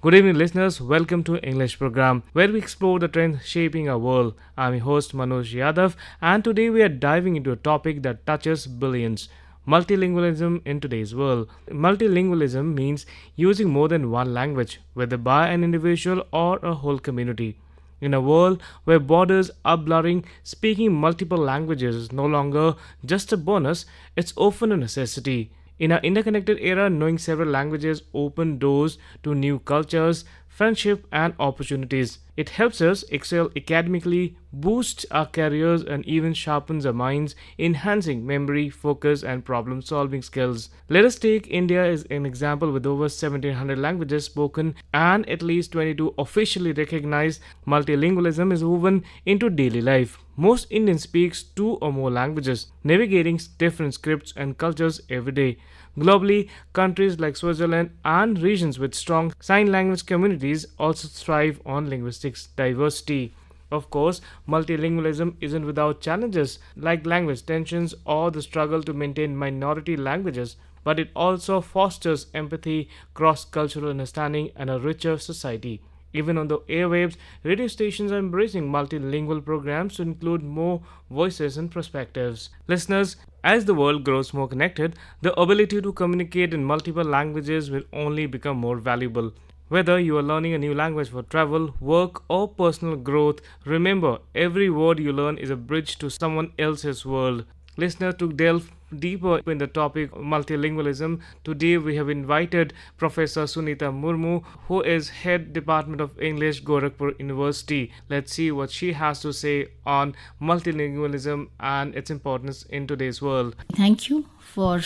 Good evening, listeners. Welcome to English program where we explore the trends shaping our world. I'm your host Manoj Yadav, and today we are diving into a topic that touches billions. Multilingualism in today's world. Multilingualism means using more than one language, whether by an individual or a whole community. In a world where borders are blurring, speaking multiple languages is no longer just a bonus, it's often a necessity. In our interconnected era, knowing several languages open doors to new cultures, friendship, and opportunities. It helps us excel academically, boosts our careers, and even sharpens our minds, enhancing memory, focus, and problem solving skills. Let us take India as an example with over 1700 languages spoken and at least 22 officially recognized. Multilingualism is woven into daily life. Most Indians speak two or more languages, navigating different scripts and cultures every day. Globally, countries like Switzerland and regions with strong sign language communities also thrive on linguistics diversity. Of course, multilingualism isn't without challenges like language tensions or the struggle to maintain minority languages, but it also fosters empathy, cross cultural understanding, and a richer society. Even on the airwaves, radio stations are embracing multilingual programs to include more voices and perspectives. Listeners, as the world grows more connected, the ability to communicate in multiple languages will only become more valuable. Whether you are learning a new language for travel, work, or personal growth, remember every word you learn is a bridge to someone else's world. Listener, to delve deeper in the topic of multilingualism, today we have invited Professor Sunita Murmu, who is Head Department of English, Gorakhpur University. Let's see what she has to say on multilingualism and its importance in today's world. Thank you for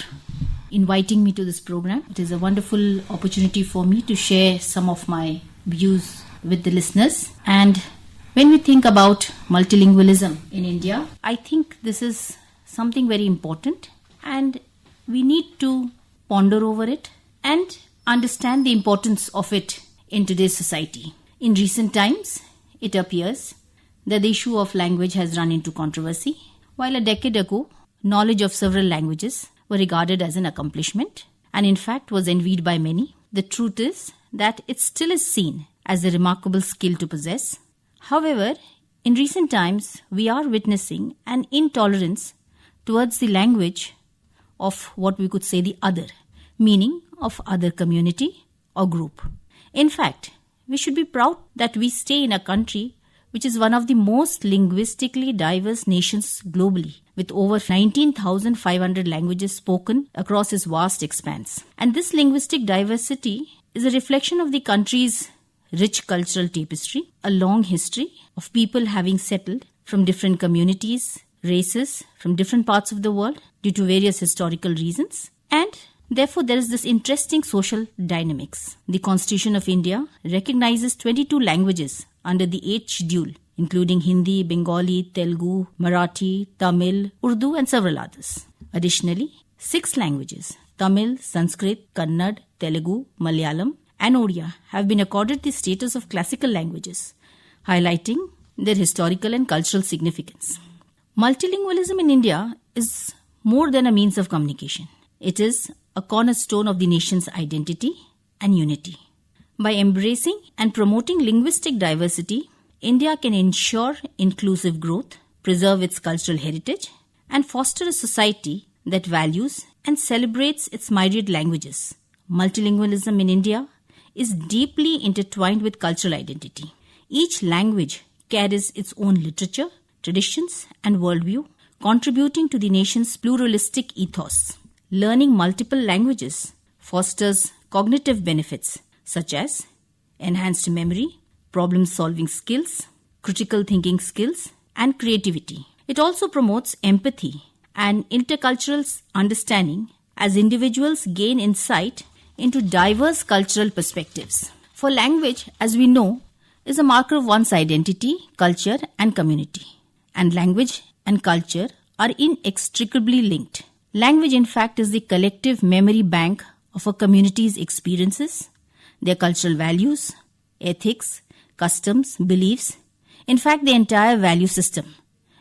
inviting me to this program. It is a wonderful opportunity for me to share some of my views with the listeners. And when we think about multilingualism in India, I think this is something very important and we need to ponder over it and understand the importance of it in today's society. In recent times, it appears that the issue of language has run into controversy. While a decade ago, knowledge of several languages were regarded as an accomplishment and in fact was envied by many, the truth is that it still is seen as a remarkable skill to possess. However, in recent times, we are witnessing an intolerance towards the language of what we could say the other, meaning of other community or group. In fact, we should be proud that we stay in a country which is one of the most linguistically diverse nations globally, with over 19,500 languages spoken across its vast expanse. And this linguistic diversity is a reflection of the country's rich cultural tapestry, a long history of people having settled from different communities, races from different parts of the world due to various historical reasons, and therefore there is this interesting social dynamics. The Constitution of India recognizes 22 languages under the 8th schedule, including Hindi, Bengali, Telugu, Marathi, Tamil, Urdu, and several others. Additionally, 6 languages, Tamil, Sanskrit, Kannada, Telugu, Malayalam, and Odia, have been accorded the status of classical languages, highlighting their historical and cultural significance. Multilingualism in India is more than a means of communication. It is a cornerstone of the nation's identity and unity. By embracing and promoting linguistic diversity, India can ensure inclusive growth, preserve its cultural heritage, and foster a society that values and celebrates its myriad languages. Multilingualism in India is deeply intertwined with cultural identity. Each language carries its own literature, traditions, and worldview, contributing to the nation's pluralistic ethos. Learning multiple languages fosters cognitive benefits such as enhanced memory, problem-solving skills, critical thinking skills, and creativity. It also promotes empathy and intercultural understanding as individuals gain insight into diverse cultural perspectives. For language, as we know, is a marker of one's identity, culture, and community. And language and culture are inextricably linked. Language, in fact, is the collective memory bank of a community's experiences, their cultural values, ethics, customs, beliefs, in fact, the entire value system.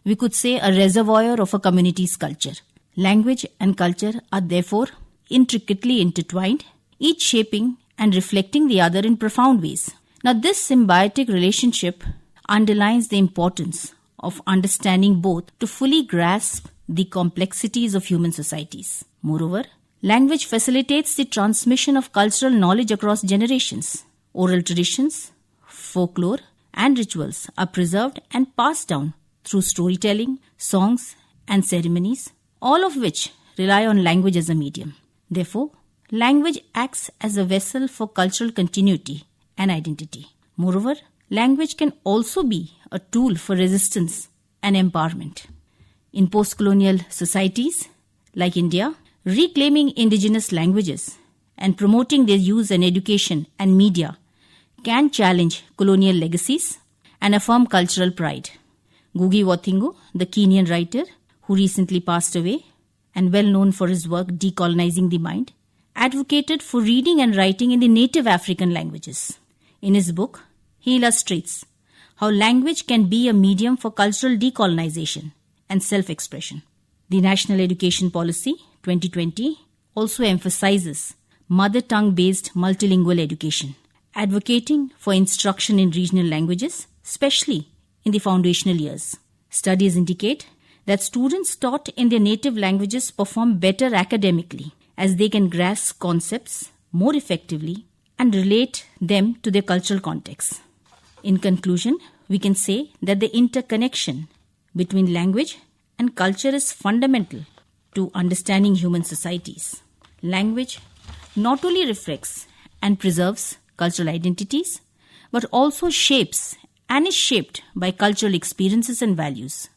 We could say a reservoir of a community's culture. Language and culture are therefore intricately intertwined, each shaping and reflecting the other in profound ways. Now, this symbiotic relationship underlines the importance of understanding both to fully grasp the complexities of human societies. Moreover, language facilitates the transmission of cultural knowledge across generations. Oral traditions, folklore, and rituals are preserved and passed down through storytelling, songs, and ceremonies, all of which rely on language as a medium. Therefore, language acts as a vessel for cultural continuity and identity. Moreover, language can also be a tool for resistance and empowerment. In post-colonial societies like India, reclaiming indigenous languages and promoting their use in education and media can challenge colonial legacies and affirm cultural pride. Ngugi wa Thiong'o, the Kenyan writer who recently passed away and well known for his work Decolonizing the Mind, advocated for reading and writing in the native African languages. In his book, he illustrates how language can be a medium for cultural decolonization and self-expression. The National Education Policy 2020 also emphasizes mother tongue-based multilingual education, advocating for instruction in regional languages, especially in the foundational years. Studies indicate that students taught in their native languages perform better academically as they can grasp concepts more effectively and relate them to their cultural context. In conclusion, we can say that the interconnection between language and culture is fundamental to understanding human societies. Language not only reflects and preserves cultural identities, but also shapes and is shaped by cultural experiences and values.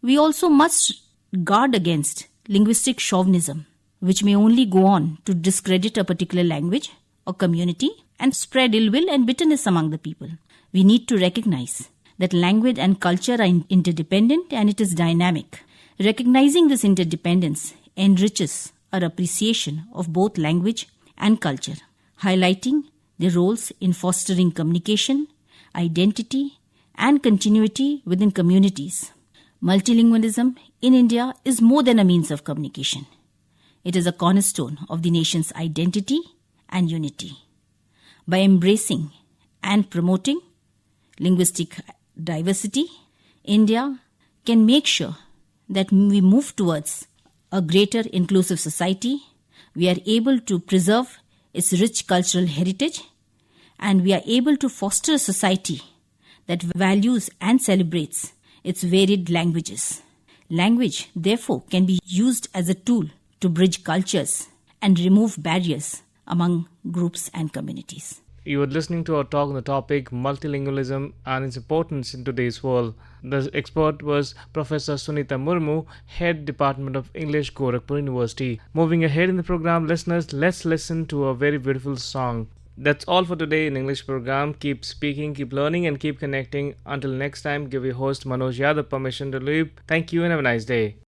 We also must guard against linguistic chauvinism, which may only go on to discredit a particular language or community and spread ill will and bitterness among the people. We need to recognize that language and culture are interdependent and it is dynamic. Recognizing this interdependence enriches our appreciation of both language and culture, highlighting their roles in fostering communication, identity, and continuity within communities. Multilingualism in India is more than a means of communication. It is a cornerstone of the nation's identity and unity. By embracing and promoting linguistic diversity, India can make sure that we move towards a greater inclusive society. We are able to preserve its rich cultural heritage, and we are able to foster a society that values and celebrates its varied languages. Language, therefore, can be used as a tool to bridge cultures and remove barriers among groups and communities. You were listening to our talk on the topic multilingualism and its importance in today's world. The expert was Professor Sunita Murmu, Head Department of English, Gorakhpur University. Moving ahead in the program, listeners, let's listen to a very beautiful song. That's all for today in English program. Keep speaking, keep learning, and keep connecting. Until next time, give your host Manoj Yadav permission to leave. Thank you and have a nice day.